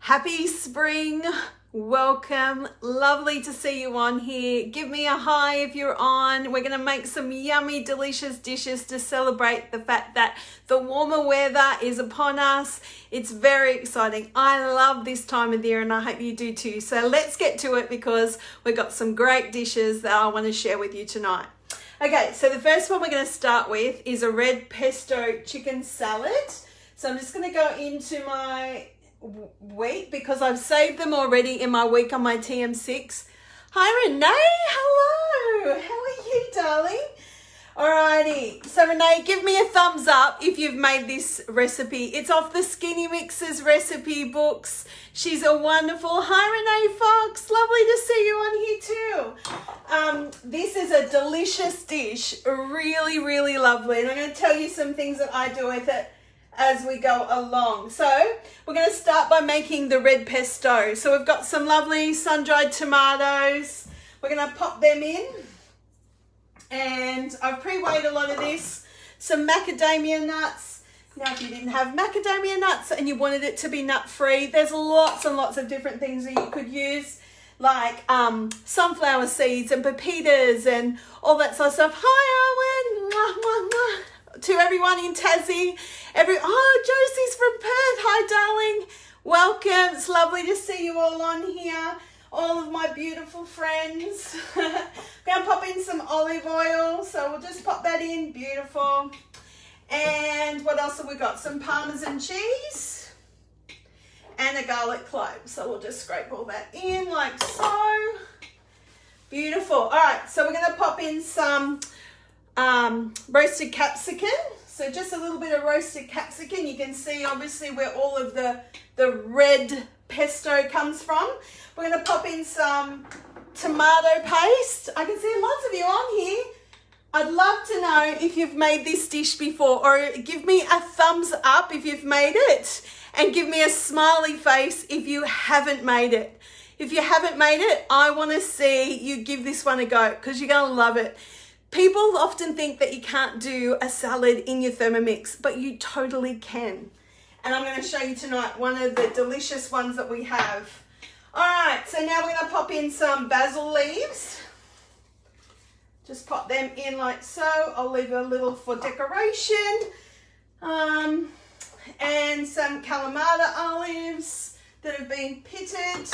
Happy spring, welcome, lovely to see you on here. Give me a hi if you're on. We're gonna make some yummy, delicious dishes to celebrate the fact that the warmer weather is upon us. It's very exciting. I love this time of the year and I hope you do too. So let's get to it because we've got some great dishes that I wanna share with you tonight. Okay, so the first one we're gonna start with is a red pesto chicken salad. So I'm just gonna go into my week because I've saved them already in my week on my TM6. Hi Renee, hello, how are you darling? Alrighty, so Renee, give me a thumbs up if you've made this recipe. It's off the Skinnymixers recipe books. She's a wonderful, hi Renee Fox, lovely to see you on here too. This is a delicious dish, really, really lovely. And I'm going to tell you some things that I do with it as we go along. So we're going to start by making the red pesto. So we've got some lovely sun-dried tomatoes. We're going to pop them in. And I've pre-weighed a lot of this. Some macadamia nuts. Now if you didn't have macadamia nuts and you wanted it to be nut-free, there's lots and lots of different things that you could use, like sunflower seeds and pepitas and all that sort of stuff. Hi Owen! Mwah, mwah, mwah. To everyone in Tassie, Josie's from Perth. Hi darling, welcome. It's lovely to see you all on here, all of my beautiful friends. I'm going to pop in some olive oil, so we'll just pop that in. Beautiful. And what else have we got? Some Parmesan cheese and a garlic clove, so we'll just scrape all that in like so. Beautiful. All right, so we're going to pop in some roasted capsicum. So just a little bit of roasted capsicum. You can see obviously where all of the red pesto comes from. We're going to pop in some tomato paste. I can see lots of you on here. I'd love to know if you've made this dish before, or give me a thumbs up if you've made it and give me a smiley face if you haven't made it. If you haven't made it, I want to see you give this one a go because you're going to love it. People often think that you can't do a salad in your Thermomix, but you totally can. And I'm going to show you tonight one of the delicious ones that we have. All right, so now we're going to pop in some basil leaves. Just pop them in like so. I'll leave a little for decoration. And some Kalamata olives that have been pitted.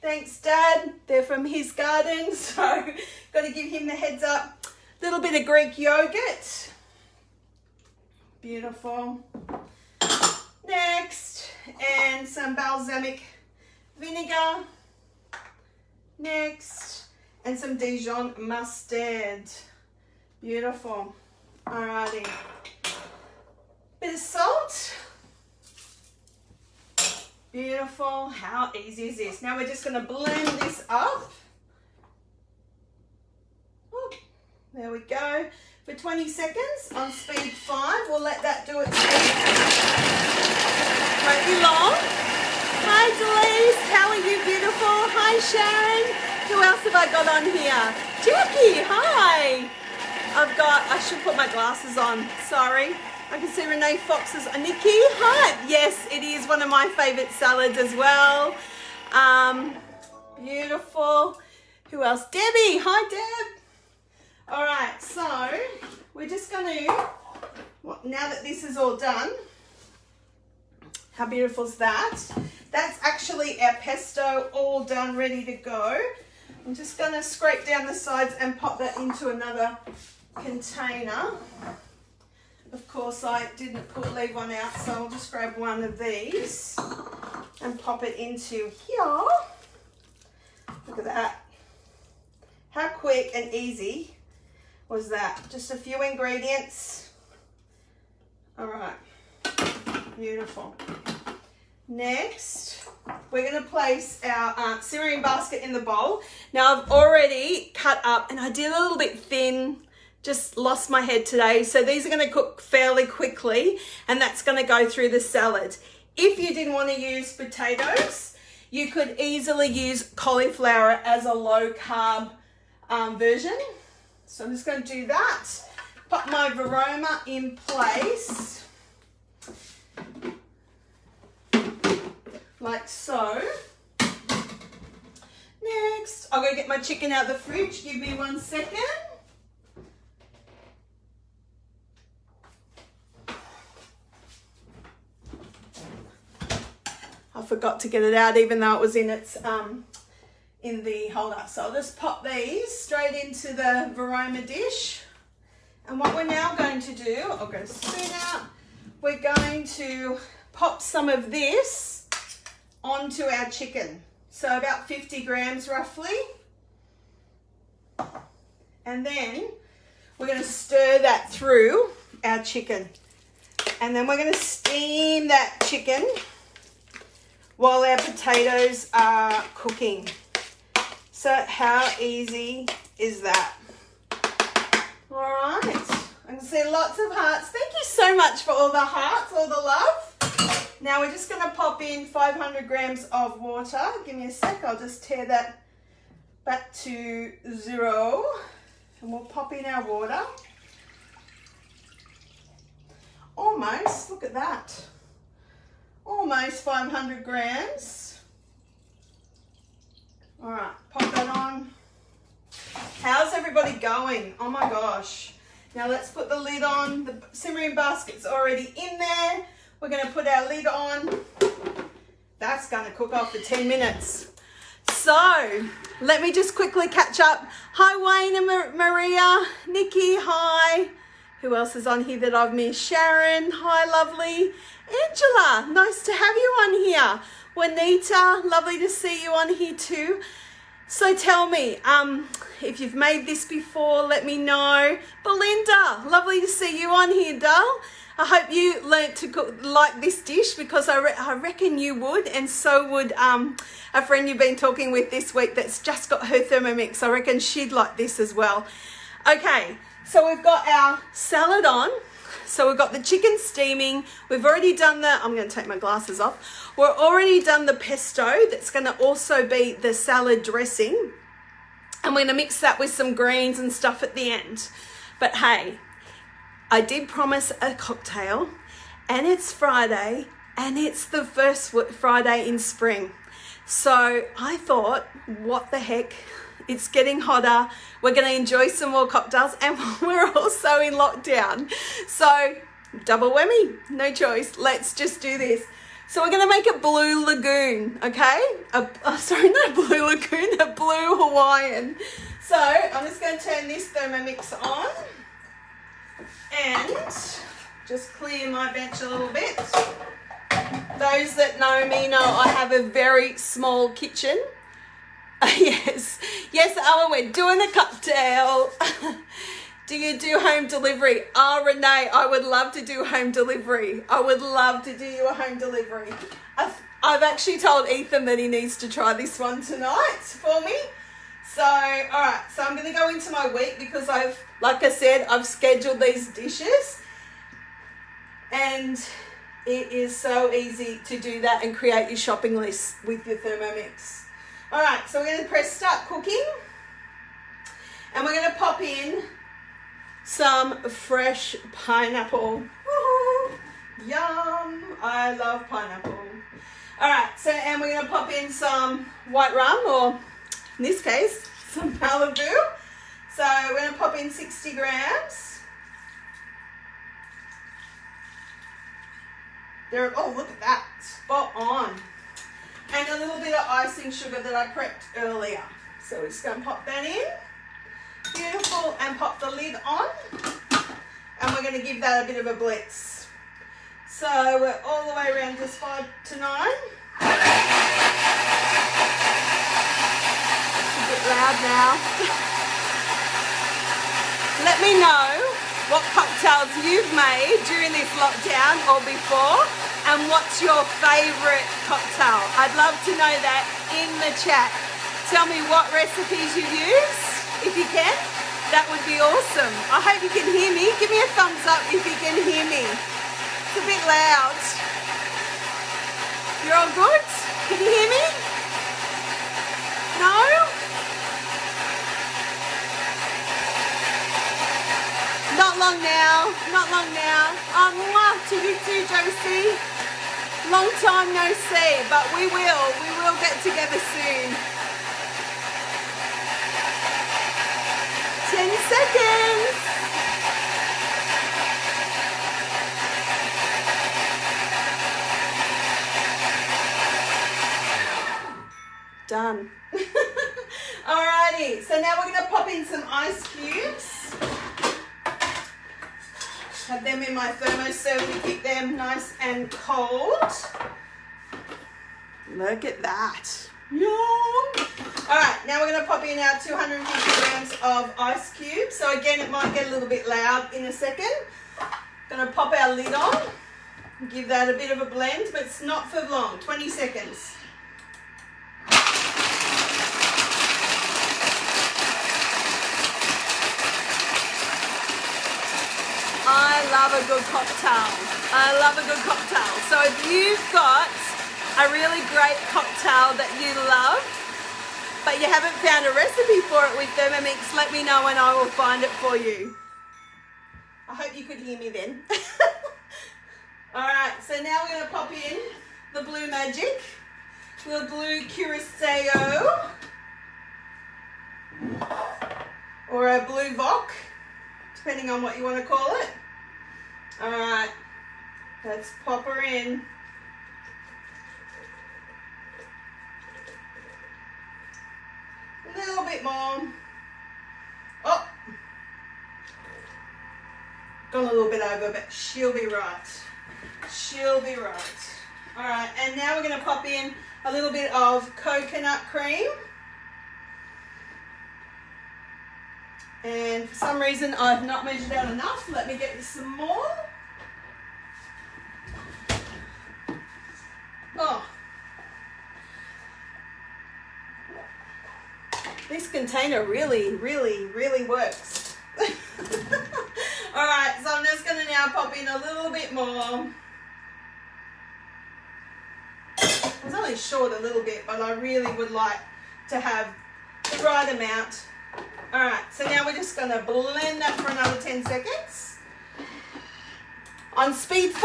Thanks, Dad. They're from his garden, so got to give him the heads up. A little bit of Greek yogurt. Beautiful. Next, and some balsamic vinegar. Next, and some Dijon mustard. Beautiful. Alrighty. Bit of salt. Beautiful. How easy is this? Now we're just going to blend this up. Ooh, there we go. For 20 seconds on speed 5. We'll let that do its thing. Won't be long. Hi Delise. How are you, beautiful? Hi Sharon. Who else have I got on here? Jackie. Hi. I should put my glasses on. Sorry. I can see Renee Fox's Nikki. Hi. Yes, it is one of my favourite salads as well. Beautiful. Who else? Debbie. Hi, Deb. All right, so we're just going to, now that this is all done, how beautiful is that? That's actually our pesto all done, ready to go. I'm just going to scrape down the sides and pop that into another container. Of course, I didn't leave one out, so I'll just grab one of these and pop it into here. Look at that. How quick and easy was that? Just a few ingredients. All right. Beautiful. Next, we're going to place our simmering basket in the bowl. Now, I've already cut up, and I did a little bit thin. Just lost my head today. So these are going to cook fairly quickly and that's going to go through the salad. If you didn't want to use potatoes, you could easily use cauliflower as a low carb version. So I'm just going to do that. Put my Varoma in place. like so. Next, I'll go get my chicken out of the fridge. Give me 1 second. I forgot to get it out even though it was in its in the holder. So I'll just pop these straight into the Varoma dish. And what we're now going to do, I'll get a spoon out. We're going to pop some of this onto our chicken. So about 50 grams roughly. And then we're going to stir that through our chicken. And then we're going to steam that chicken while our potatoes are cooking. So how easy is that? All right, I can see lots of hearts. Thank you so much for all the hearts, all the love. Now we're just gonna pop in 500 grams of water. Give me a sec, I'll just tear that back to 0. And we'll pop in our water. Almost, look at that. Almost 500 grams. All right, pop that on. How's everybody going? Oh my gosh. Now let's put the lid on. The simmering basket's already in there. We're gonna put our lid on. That's gonna cook off for 10 minutes. So let me just quickly catch up. Hi Wayne and Maria, Nikki, hi. Who else is on here that I've missed? Sharon, hi lovely. Angela, nice to have you on here. Juanita, lovely to see you on here too. So tell me, if you've made this before, let me know. Belinda, lovely to see you on here, doll. I hope you learnt to cook like this dish because I reckon you would, and so would a friend you've been talking with this week that's just got her Thermomix. I reckon she'd like this as well. Okay, so we've got our salad on. So we've got the chicken steaming. We've already done I'm going to take my glasses off. We're already done the pesto. That's going to also be the salad dressing. And we're going to mix that with some greens and stuff at the end. But hey, I did promise a cocktail, and it's Friday, and it's the first Friday in spring. So I thought, what the heck? It's getting hotter. We're going to enjoy some more cocktails, and we're also in lockdown. So double whammy, no choice. Let's just do this. So we're going to make a blue lagoon, okay? Sorry, not a blue lagoon, a blue Hawaiian. So I'm just going to turn this Thermomix on and just clear my bench a little bit. Those that know me know I have a very small kitchen. Yes, Ella, we're doing a cocktail. Do you do home delivery? Oh, Renee, I would love to do home delivery. I would love to do you a home delivery. I've actually told Ethan that he needs to try this one tonight for me. So, all right, so I'm going to go into my week because like I said, I've scheduled these dishes. And it is so easy to do that and create your shopping list with your Thermomix. All right, so we're going to press start cooking, and we're going to pop in some fresh pineapple. Woo-hoo. Yum, I love pineapple. All right, so, and we're going to pop in some white rum, or in this case, some Malibu. So we're going to pop in 60 grams. Oh, look at that, spot on. And a little bit of icing sugar that I prepped earlier. So we're just going to pop that in. Beautiful. And pop the lid on. And we're going to give that a bit of a blitz. So we're all the way around just 5 to 9. It's a bit loud now. Let me know what cocktails you've made during this lockdown or before. And what's your favourite cocktail? I'd love to know that in the chat. Tell me what recipes you use, if you can. That would be awesome. I hope you can hear me. Give me a thumbs up if you can hear me. It's a bit loud. You're all good? Can you hear me? No? Not long now. Not long now. Mwah to you too, Josie. Long time no see, but we will get together soon. 10 seconds. Done. Alrighty, so now we're going to pop in some ice cubes. Have them in my thermos so we keep them nice and cold. Look at that. Yum. Alright, now we're going to pop in our 250 grams of ice cubes. So again, it might get a little bit loud in a second. Going to pop our lid on. Give that a bit of a blend, but it's not for long, 20 seconds. I love a good cocktail. I love a good cocktail. So if you've got a really great cocktail that you love, but you haven't found a recipe for it with Thermomix, let me know and I will find it for you. I hope you could hear me then. Alright, so now we're going to pop in the Blue Magic, the Blue Curacao, or a Blue Voc, depending on what you want to call it. Alright, let's pop her in. A little bit more. Oh, gone a little bit over, but she'll be right. She'll be right. Alright, and now we're going to pop in a little bit of coconut cream. And for some reason I've not measured out enough. Let me get some more. Oh. This container really works. Alright, so I'm just going to now pop in a little bit more. I was only short a little bit, but I really would like to have the right amount. Alright, so now we're just going to blend that for another 10 seconds. On speed 4.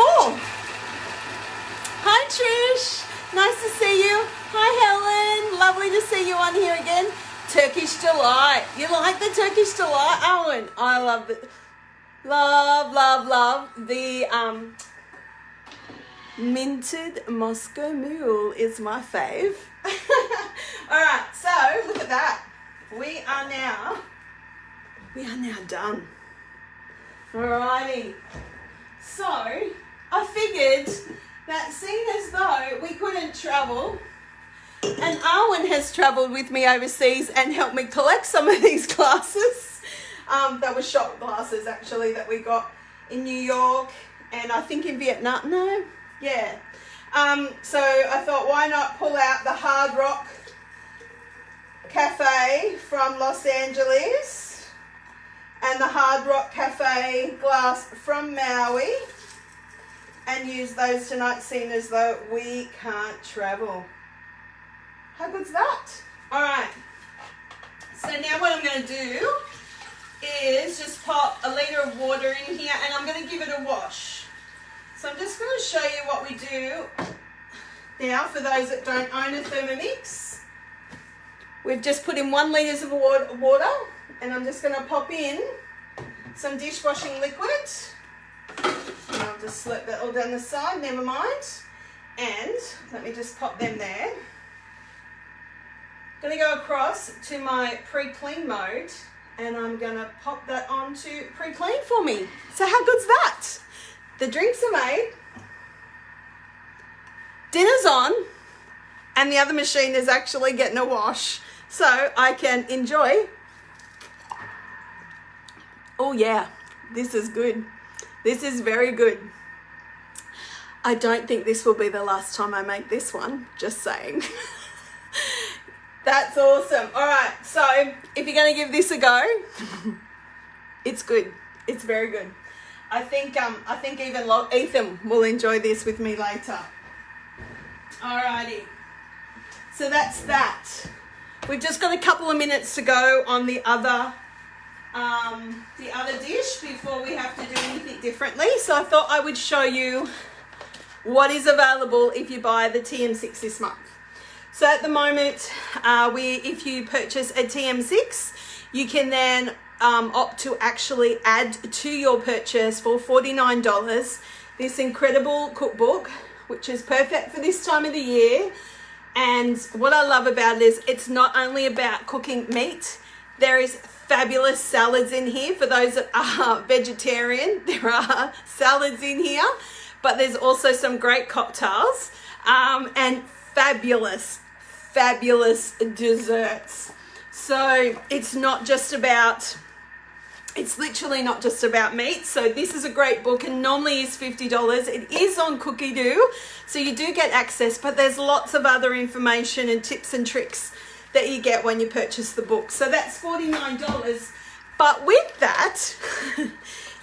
Hi Trish, nice to see you. Hi Helen, lovely to see you on here again. Turkish Delight. You like the Turkish Delight, Owen? I love it. Love the minted Moscow Mule is my fave. Alright, so look at that. We are now done. Alrighty. So I figured that seeing as though we couldn't travel, and Arwen has travelled with me overseas and helped me collect some of these glasses. That were shot glasses actually that we got in New York and I think in Vietnam. No? Yeah. So I thought, why not pull out the Hard Rock Cafe from Los Angeles and the Hard Rock Cafe glass from Maui and use those tonight, seeing as though we can't travel. How good's that? Alright, so now what I'm going to do is just pop a litre of water in here and I'm going to give it a wash. So I'm just going to show you what we do now for those that don't own a Thermomix. We've just put in 1 litre of water and I'm just going to pop in some dishwashing liquid. And I'll just slip that all down the side, never mind. And let me just pop them there. Going to go across to my pre-clean mode and I'm going to pop that on to pre-clean for me. So how good's that? The drinks are made, dinner's on, and the other machine is actually getting a wash. So I can enjoy. Oh yeah, this is good. This is very good. I don't think this will be the last time I make this one, just saying. That's awesome. All right, so if you're going to give this a go, it's good. It's very good. I think even Ethan will enjoy this with me later. Alrighty. So that's that. We've just got a couple of minutes to go on the other dish before we have to do anything differently. So I thought I would show you what is available if you buy the TM6 this month. So at the moment, if you purchase a TM6, you can then opt to actually add to your purchase for $49 this incredible cookbook, which is perfect for this time of the year. And what I love about it is it's not only about cooking meat. There is fabulous salads in here for those that are vegetarian. There are salads in here, but there's also some great cocktails and fabulous desserts. So it's literally not just about meat. So this is a great book and normally is $50. It is on Cookie-Doo, so you do get access, but there's lots of other information and tips and tricks that you get when you purchase the book. So that's $49. But with that,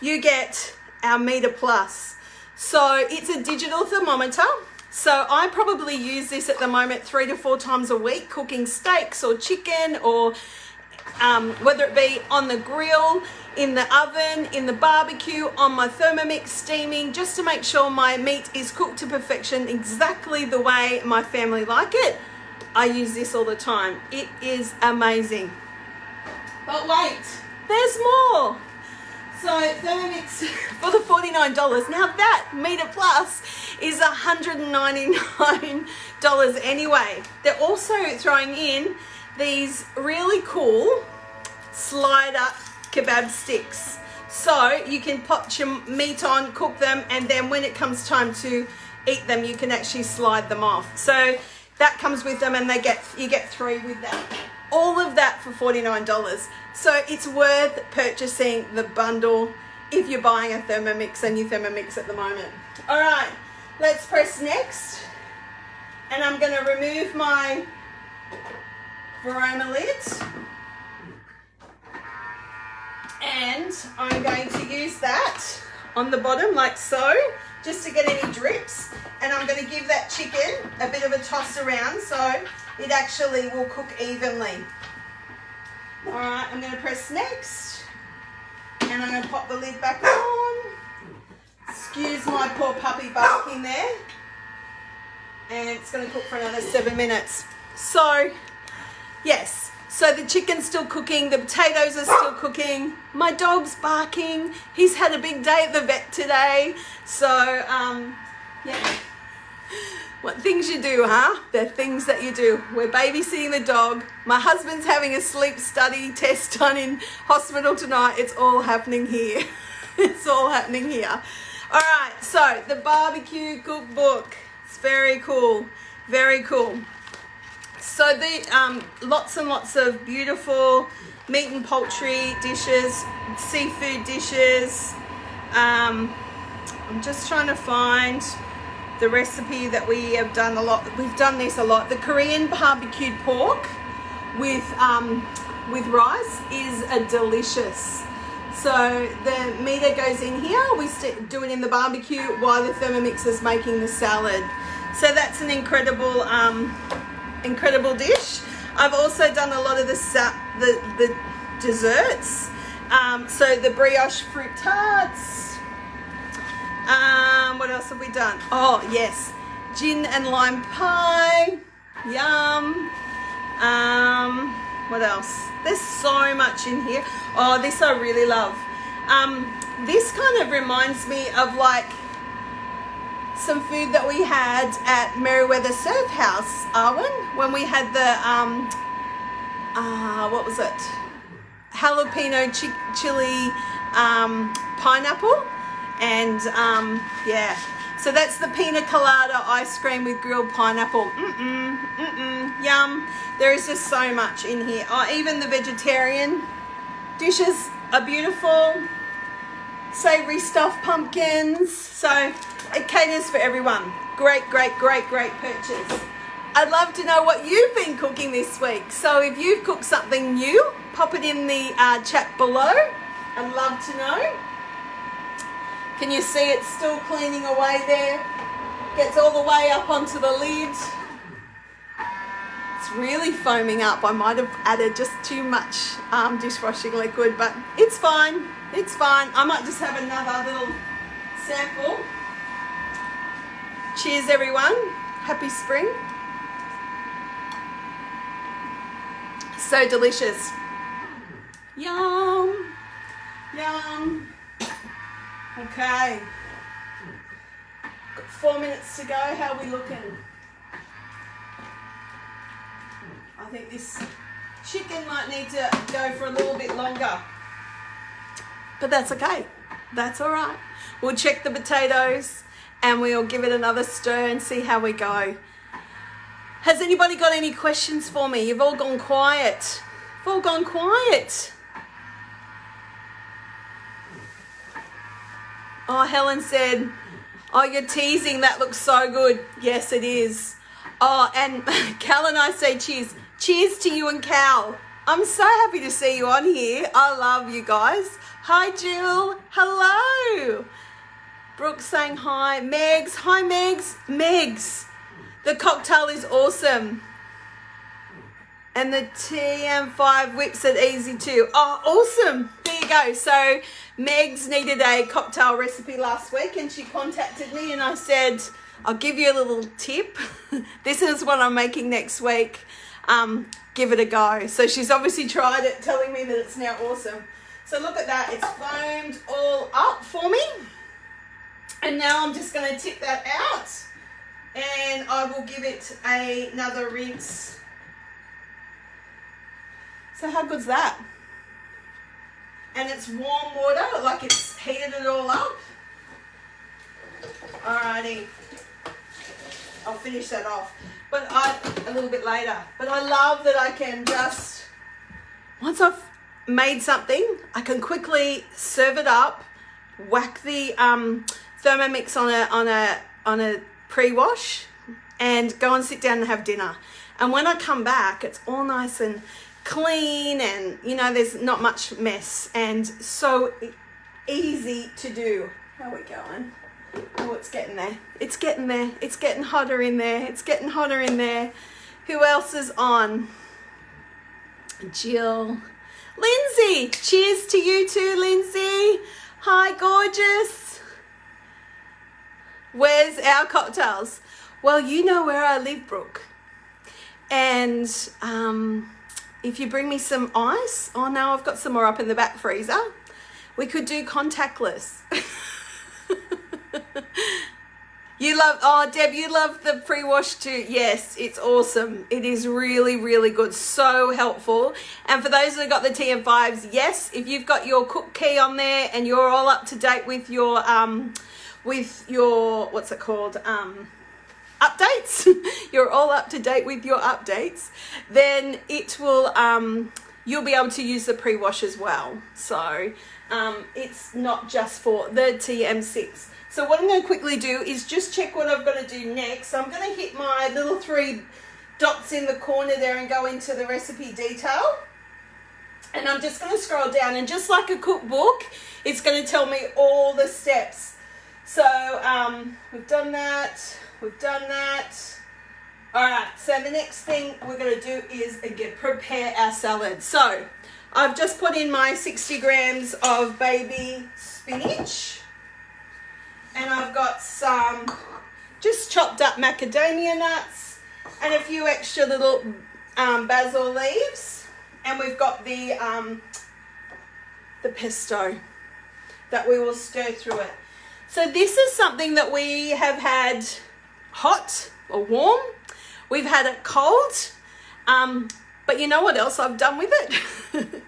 you get our Meter Plus. So it's a digital thermometer. So I probably use this at the moment 3 to 4 times a week, cooking steaks or chicken, or whether it be on the grill, in the oven, in the barbecue, on my Thermomix steaming, just to make sure my meat is cooked to perfection exactly the way my family like it. I use this all the time. It is amazing. But wait, there's more. So Thermomix for the $49. Now that Meter Plus is $199 anyway. They're also throwing in these really cool slider kebab sticks. So you can pop your meat on, cook them, and then when it comes time to eat them, you can actually slide them off. So that comes with them, and you get 3 with that. All of that for $49. So it's worth purchasing the bundle if you're buying a Thermomix and you Thermomix at the moment. All right, let's press next. And I'm going to remove my Varoma lid. And I'm going to use that on the bottom like so, just to get any drips. And I'm going to give that chicken a bit of a toss around so it actually will cook evenly. All right, I'm going to press next. And I'm going to pop the lid back on. Excuse my poor puppy barking there. And it's going to cook for another 7 minutes. So, yes. So the chicken's still cooking. The potatoes are still cooking. My dog's barking. He's had a big day at the vet today. So, yeah. What things you do, huh? They're things that you do. We're babysitting the dog. My husband's having a sleep study test done in hospital tonight. It's all happening here. It's all happening here. All right, so the barbecue cookbook. It's very cool. Very cool. So the lots and lots of beautiful meat and poultry dishes, seafood dishes. I'm just trying to find the recipe that we have done a lot. We've done this a lot. The Korean barbecued pork with rice is a delicious. So the meter goes in here. We do it in the barbecue while the Thermomix is making the salad. So that's an incredible incredible dish. I've also done a lot of the desserts. So the brioche fruit tarts. What else have we done? Oh yes, gin and lime pie. Yum. What else? There's so much in here. Oh, this I really love. This kind of reminds me of like some food that we had at Merriweather Surf House, Arwen, when we had the what was it? Jalapeno chili pineapple, and yeah. So that's the pina colada ice cream with grilled pineapple. Yum. There is just so much in here. Oh, even the vegetarian dishes are beautiful. Savory stuffed pumpkins. So it caters for everyone. Great purchase. I'd love to know what you've been cooking this week. So if you've cooked something new, pop it in the chat below. I'd love to know. Can you see it's still cleaning away there? Gets all the way up onto the lid. It's really foaming up. I might have added just too much dishwashing liquid, but it's fine. It's fine. I might just have another little sample Cheers, everyone. Happy spring. So delicious. Yum. Yum. Okay. Got 4 minutes to go. How are we looking? I think this chicken might need to go for a little bit longer. But that's okay. That's all right. We'll check the potatoes and we'll give it another stir and see how we go. Has anybody got any questions for me? You've all gone quiet. You've all gone quiet. Oh, Helen said, oh, you're teasing. That looks so good. Yes, it is. Oh, and Cal and I say cheers. Cheers to you and Cal. I'm so happy to see you on here. I love you guys. Hi, Jill. Hello. Brooke saying hi. Megs. Hi, Megs. Megs. The cocktail is awesome. And the TM5 whips it easy too. Oh, awesome. There you go. So Megs needed a cocktail recipe last week and she contacted me and I said, I'll give you a little tip. This is what I'm making next week. Give it a go. So she's obviously tried it, telling me that it's now awesome. So look at that. It's foamed all up for me. And now I'm just going to tip that out and I will give it another rinse. So how good's that? And it's warm water, like it's heated it all up. Alrighty. I'll finish that off. But a little bit later. But I love that I can just, once I've made something, I can quickly serve it up, whack the Thermomix on a pre-wash and go and sit down and have dinner. And when I come back, it's all nice and clean and, you know, there's not much mess and so easy to do. How are we going? Oh, it's getting there. It's getting there. It's getting hotter in there. It's getting hotter in there. Who else is on? Jill. Lindsay. Cheers to you too, Lindsay. Hi, gorgeous. Where's our cocktails? Well, you know where I live, Brooke. And if you bring me some ice, oh no, I've got some more up in the back freezer. We could do contactless. You love, oh Deb, you love the pre-wash too. Yes, it's awesome. It is really, really good. So helpful. And for those that got the TM5s, yes, if you've got your cook key on there and you're all up to date with your what's it called? Updates. You're all up to date with your updates. Then it will, you'll be able to use the pre-wash as well. So it's not just for the TM6. So what I'm going to quickly do is just check what I've got to do next. So I'm going to hit my little 3 dots in the corner there and go into the recipe detail. And I'm just going to scroll down and just like a cookbook, it's going to tell me all the steps. So we've done that. We've done that. All right, so the next thing we're going to do is prepare our salad. So I've just put in my 60 grams of baby spinach. And I've got some just chopped up macadamia nuts and a few extra little basil leaves. And we've got the pesto that we will stir through it. So this is something that we have had hot or warm. We've had it cold. But you know what else I've done with it?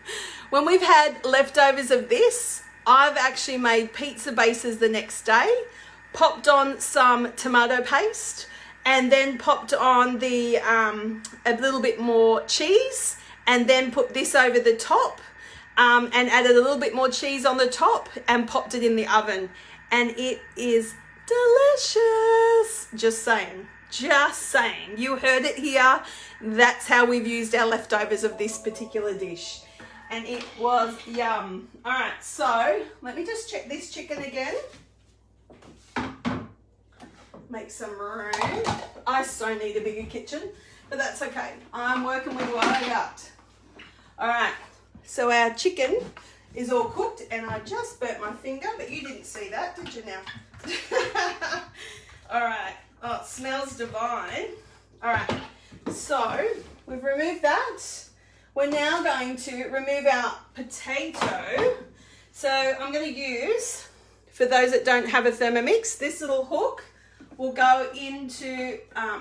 When we've had leftovers of this, I've actually made pizza bases the next day, popped on some tomato paste, and then popped on the a little bit more cheese, and then put this over the top, and added a little bit more cheese on the top, and popped it in the oven. And it is delicious. Just saying. Just saying. You heard it here. That's how we've used our leftovers of this particular dish. And it was yum. All right, so let me just check this chicken again. Make some room. I so need a bigger kitchen, but that's okay. I'm working with what I got. All right, so our chicken is all cooked and I just burnt my finger, but you didn't see that, did you now? All right, Oh, it smells divine. All right, so we've removed that. We're now going to remove our potato. So I'm going to use, for those that don't have a Thermomix, this little hook will go into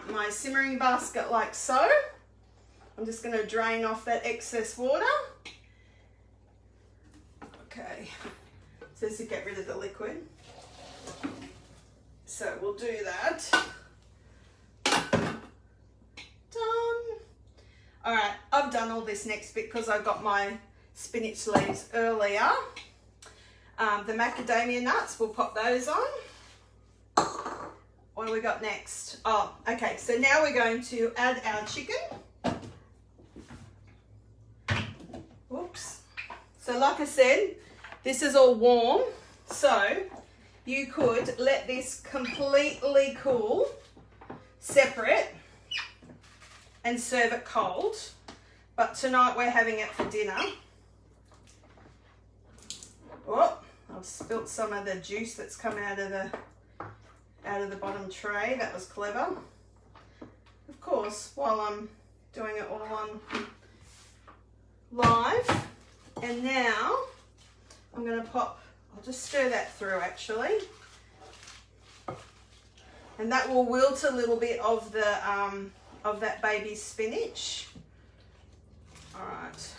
my simmering basket like so. I'm just going to drain off that excess water. Okay, so to get rid of the liquid. So we'll do that. Done. All right, I've done all this next bit because I got my spinach leaves earlier. The macadamia nuts, we'll pop those on. What do we got next? Oh, okay, so now we're going to add our chicken. Whoops. So like I said, this is all warm, so you could let this completely cool, separate, and serve it cold. But tonight we're having it for dinner. Oh, I've spilt some of the juice that's come out of the bottom tray. That was clever. Of course, while I'm doing it all on live. And now I'm going to pop, I'll just stir that through actually. And that will wilt a little bit of that baby spinach. All right.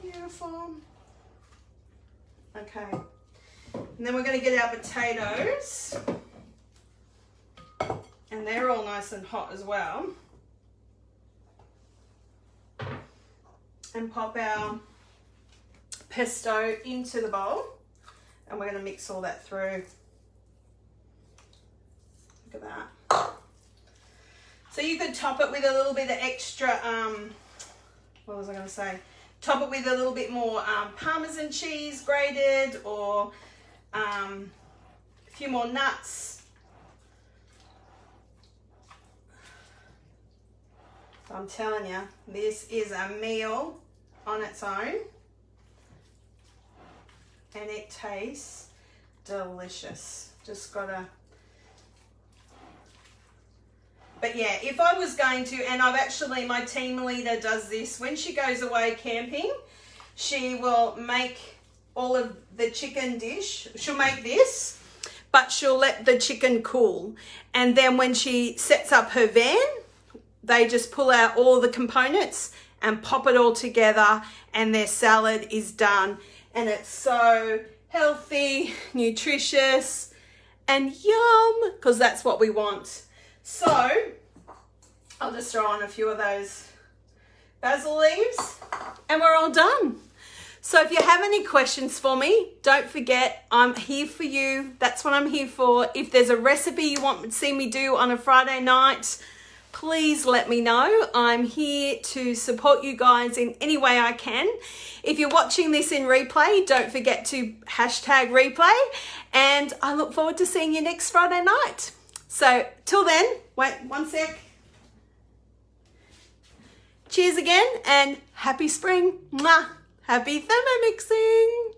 Beautiful. Okay. And then we're going to get our potatoes. And they're all nice and hot as well. And pop our pesto into the bowl. And we're going to mix all that through. Look at that. So you could top it with a little bit of extra, what was I going to say? Top it with a little bit more Parmesan cheese grated, or a few more nuts. So I'm telling you, this is a meal on its own. And it tastes delicious. Just gotta... But yeah, if I was going to, and I've actually, my team leader does this, when she goes away camping, she will make all of the chicken dish. She'll make this, but she'll let the chicken cool. And then when she sets up her van, they just pull out all the components and pop it all together, and their salad is done. And it's so healthy, nutritious, and yum, because that's what we want. So I'll just throw on a few of those basil leaves and we're all done. So if you have any questions for me, don't forget, I'm here for you. That's what I'm here for. If there's a recipe you want to see me do on a Friday night, please let me know. I'm here to support you guys in any way I can. If you're watching this in replay, don't forget to hashtag replay, and I look forward to seeing you next Friday night. So till then, wait one sec. Cheers again and happy spring. Mwah. Happy Thermomixing.